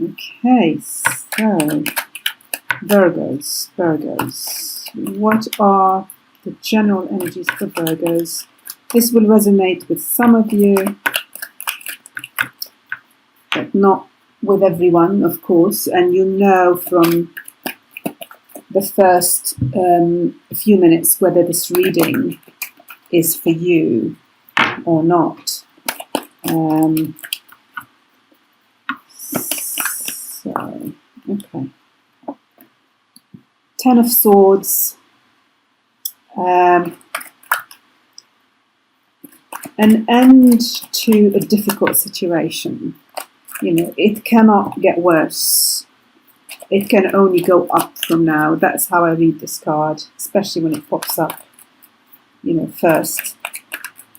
Okay, so Virgos. What are the general energies for Virgos? This will resonate with some of you, but not with everyone, of course. And you know from the first few minutes whether this reading is for you or not. Okay. Ten of Swords. An end to a difficult situation. You know, it cannot get worse. It can only go up from now. That's how I read this card, especially when it pops up, you know, first.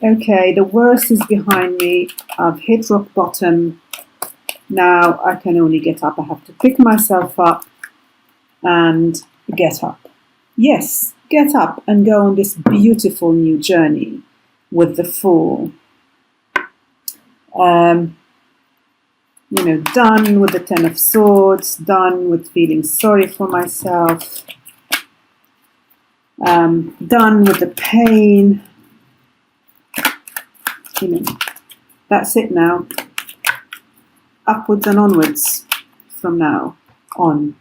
Okay, the worst is behind me. I've hit rock bottom. Now I can only get up. I have to pick myself up and get up. Yes, get up and go on this beautiful new journey with the Fool. You know, done with the Ten of Swords, done with feeling sorry for myself, done with the pain. You know, that's it now. Upwards and onwards from now on.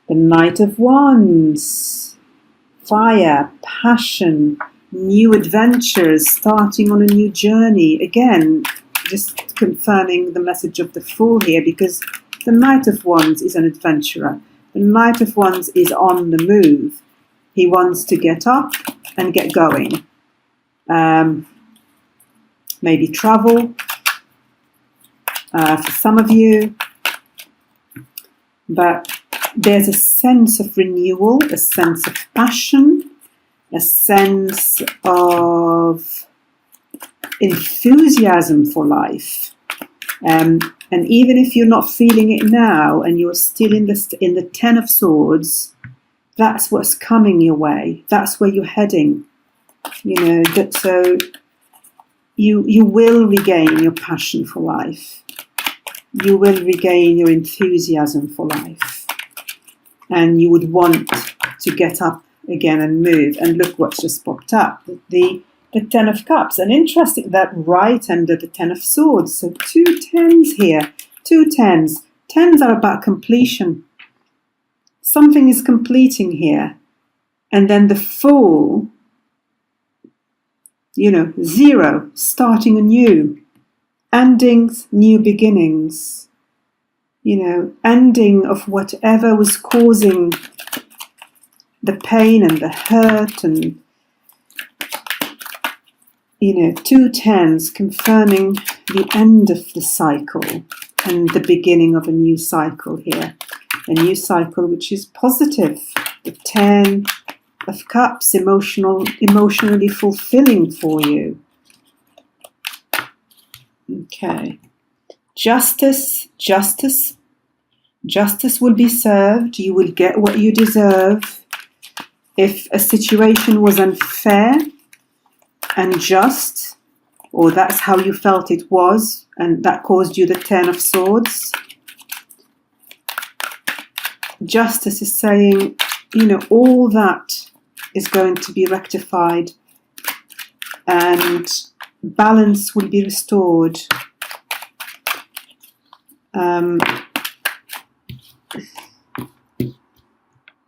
The Knight of Wands. Fire, passion, new adventures, starting on a new journey. Again, just confirming the message of the Fool here, because the Knight of Wands is an adventurer. The Knight of Wands is on the move. He wants to get up and get going. Maybe travel for some of you. But there's a sense of renewal, a sense of passion, a sense of enthusiasm for life. And even if you're not feeling it now and you're still in the Ten of Swords, that's what's coming your way. That's where you're heading. You know, so you will regain your passion for life. You will regain your enthusiasm for life. And you would want to get up again and move. And look what's just popped up. The Ten of Cups. And interesting that right under the Ten of Swords. So 2 tens here. 2 tens. Tens are about completion. Something is completing here. And then the Fool, you know, 0, starting anew. Endings, new beginnings. You know, ending of whatever was causing the pain and the hurt, and, you know, 2 tens confirming the end of the cycle and the beginning of a new cycle here. A new cycle which is positive. The 10 of Cups, emotionally fulfilling for you. Okay. Justice will be served. You will get what you deserve. If a situation was unfair and just, or that's how you felt it was, and that caused you the Ten of Swords, Justice is saying, you know, all that is going to be rectified and balance will be restored.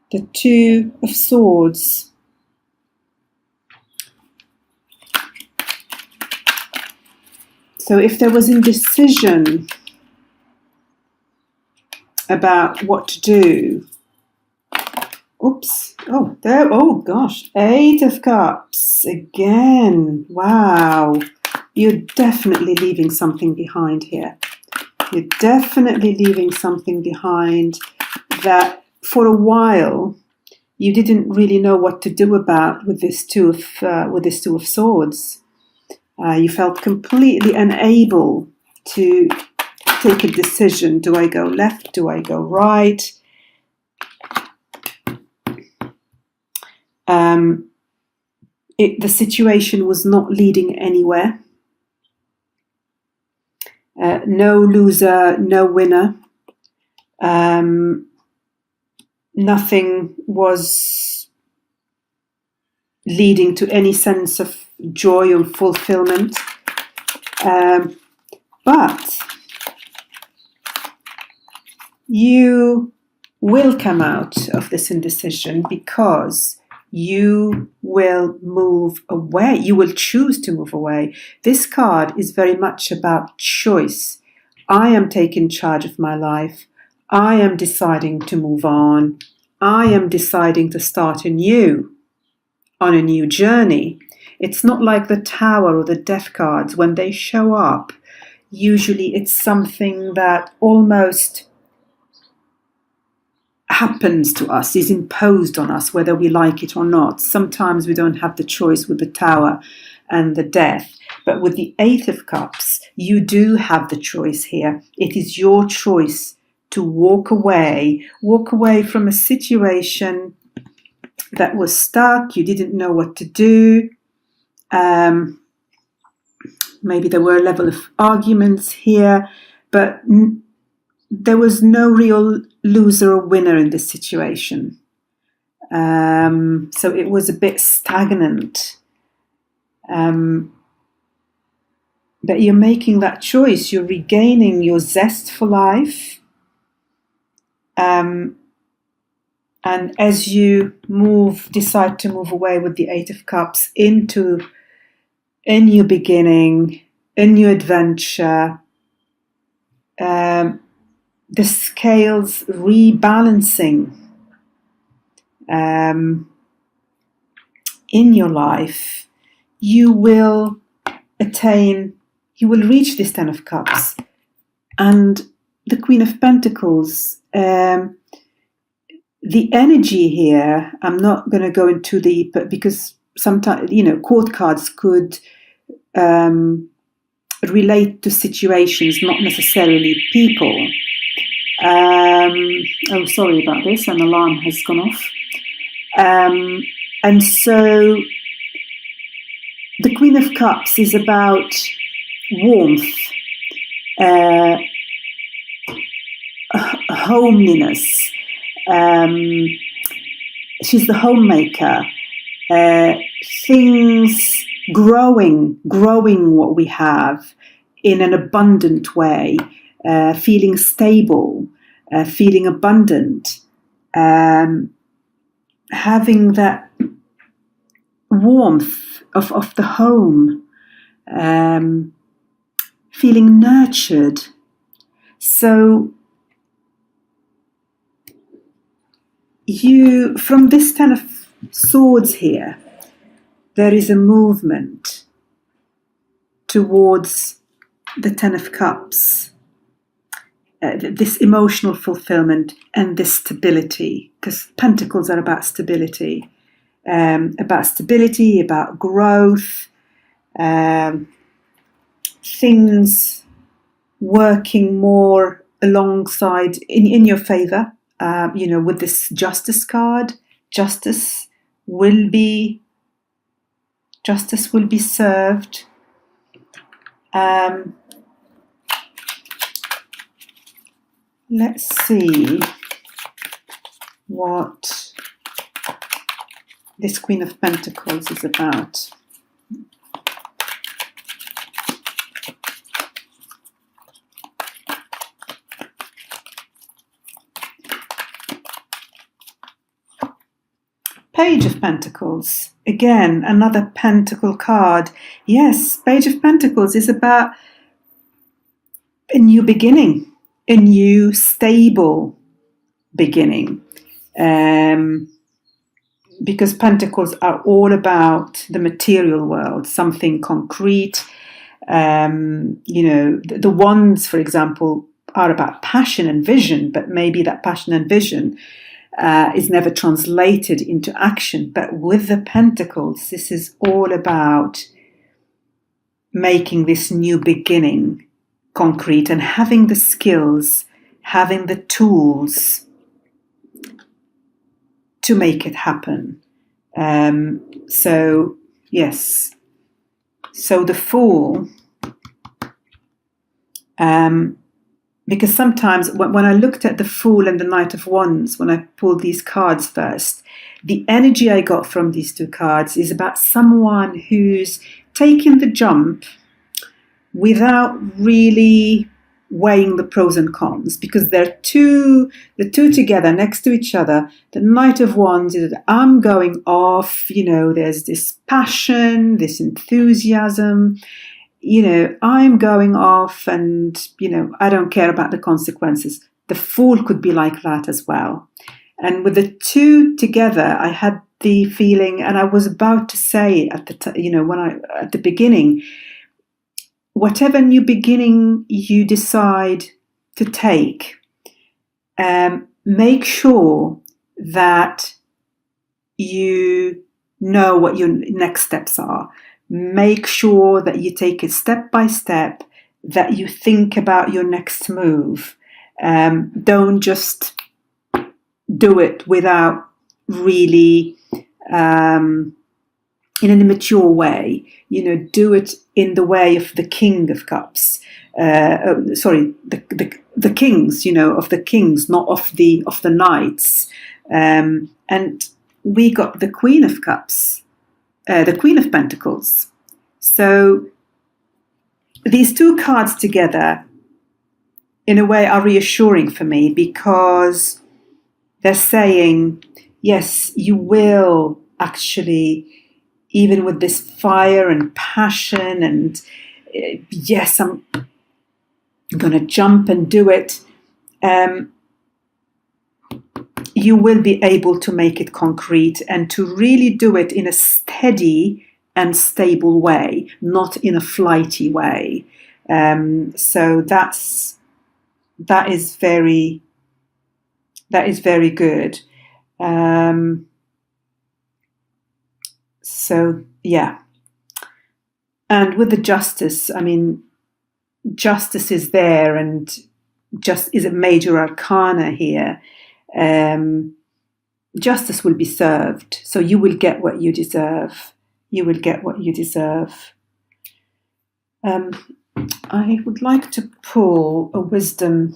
The 2 of Swords. So if there was indecision about what to do, oops, oh, there, oh gosh, 8 of Cups again. Wow, you're definitely leaving something behind here. You're definitely leaving something behind that for a while you didn't really know what to do about with this two of Swords. You felt completely unable to take a decision. Do I go left? Do I go right? The situation was not leading anywhere. No loser, no winner. Nothing was leading to any sense of joy or fulfillment. But you will come out of this indecision because you will move away. You will choose to move away. This card is very much about choice. I am taking charge of my life. I am deciding to move on. I am deciding to start anew on a new journey. It's not like the Tower or the Death cards. When they show up, usually it's something that almost happens to us, is imposed on us, whether we like it or not. Sometimes we don't have the choice with the Tower and the Death. But with the Eight of Cups, you do have the choice here. It is your choice to walk away from a situation that was stuck. You didn't know what to do. Maybe there were a level of arguments here, but there was no real loser or winner in this situation. So it was a bit stagnant. But you're making that choice. You're regaining your zest for life. And as you decide to move away with the Eight of Cups into a new beginning, a new adventure, the scales rebalancing in your life, you will reach this Ten of Cups. And the Queen of Pentacles, the energy here, I'm not going to go into because sometimes, court cards could relate to situations, not necessarily people. Oh, sorry about this, an alarm has gone off. And so the Queen of Cups is about warmth, homeliness. She's the homemaker. Things growing what we have in an abundant way, feeling stable, feeling abundant, having that warmth of the home, feeling nurtured. So from this Ten of Swords here, there is a movement towards the Ten of Cups, this emotional fulfillment and this stability, because Pentacles are about stability, about growth, things working more alongside in your favor. With this Justice card, justice will be served. Let's see what this Queen of Pentacles is about. Page of Pentacles. Again, another Pentacle card. Yes, Page of Pentacles is about a new beginning, a new stable beginning. Because Pentacles are all about the material world, something concrete. The Wands, for example, are about passion and vision, but maybe that passion and vision is never translated into action. But with the Pentacles, this is all about making this new beginning concrete and having the skills, having the tools to make it happen. So the Fool because sometimes when I looked at the Fool and the Knight of Wands, when I pulled these cards first, the energy I got from these two cards is about someone who's taking the jump without really weighing the pros and cons, because the two together next to each other. The Knight of Wands is that I'm going off, there's this passion, this enthusiasm, I'm going off, and I don't care about the consequences. The Fool could be like that as well. And with the two together, I had the feeling, and I was about to say at the beginning, whatever new beginning you decide to take, make sure that you know what your next steps are. Make sure that you take it step by step, that you think about your next move. Don't just do it without really, in an immature way. Do it in the way of the King of Cups. The kings, of the kings, not of the knights. And we got the Queen of Cups, the Queen of Pentacles. So these two cards together, in a way, are reassuring for me, because they're saying, yes, you will actually, even with this fire and passion, and yes, I'm going to jump and do it, you will be able to make it concrete and to really do it in a steady and stable way, not in a flighty way. So that is very good. So yeah, and with the Justice, Justice is there, and just is a major arcana here. Justice will be served, so you will get what you deserve. You will get what you deserve. I would like to pull a Wisdom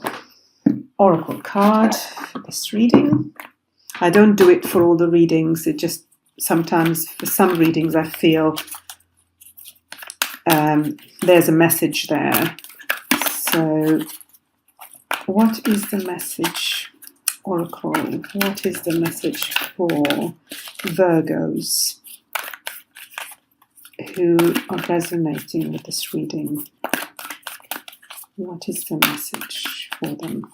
Oracle card for this reading. I don't do it for all the readings. It just sometimes, for some readings, I feel there's a message there. So, what is the message, Oracle? What is the message for Virgos who are resonating with this reading? What is the message for them?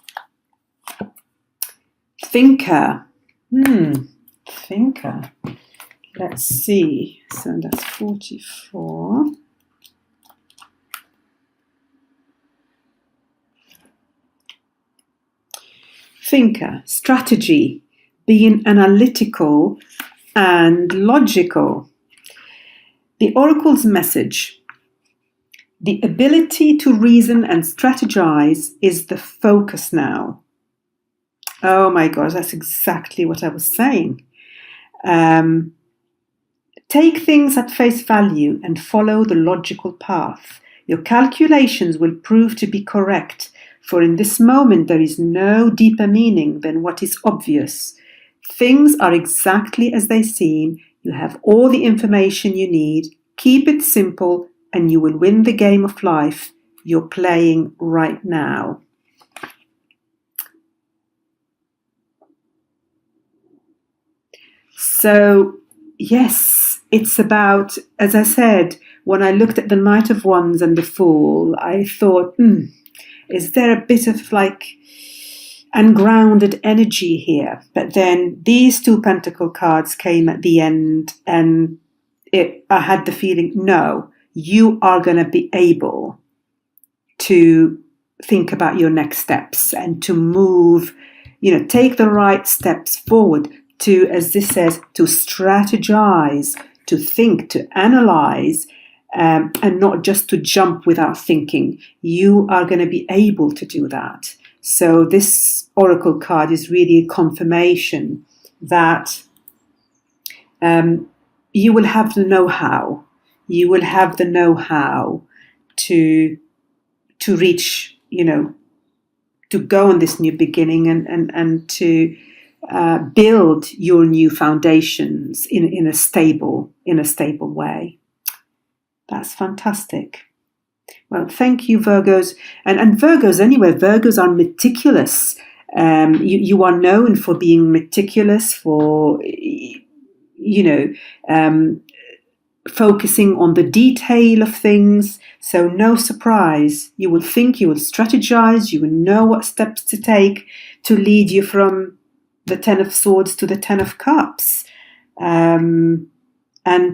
Thinker. Thinker. Let's see. So that's 44. Thinker. Strategy. Being analytical and logical. The Oracle's message: the ability to reason and strategize is the focus now. Oh my gosh, that's exactly what I was saying. Take things at face value and follow the logical path. Your calculations will prove to be correct, for in this moment there is no deeper meaning than what is obvious. Things are exactly as they seem. You have all the information you need. Keep it simple and you will win the game of life you're playing right now. So, yes, it's about, as I said, when I looked at the Knight of Wands and the Fool, I thought, is there a bit of ungrounded energy here? But then these two Pentacle cards came at the end, and I had the feeling, no, you are going to be able to think about your next steps and to move, take the right steps forward, to, as this says, to strategize, to think, to analyze, and not just to jump without thinking. You are going to be able to do that. So this Oracle card is really a confirmation that you will have the know-how. You will have the know-how to reach, go on this new beginning and to build your new foundations in a stable way. That's fantastic. Well, thank you, Virgos. And Virgos, anyway, Virgos are meticulous. You are known for being meticulous, for, focusing on the detail of things. So no surprise. You will think, you will strategize, you will know what steps to take to lead you from the Ten of Swords to the Ten of Cups. And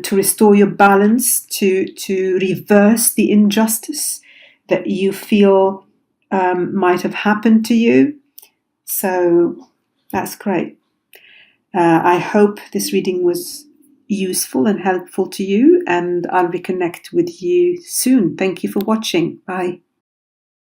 to restore your balance, to reverse the injustice that you feel might have happened to you. So that's great. I hope this reading was useful and helpful to you, and I'll reconnect with you soon. Thank you for watching. Bye.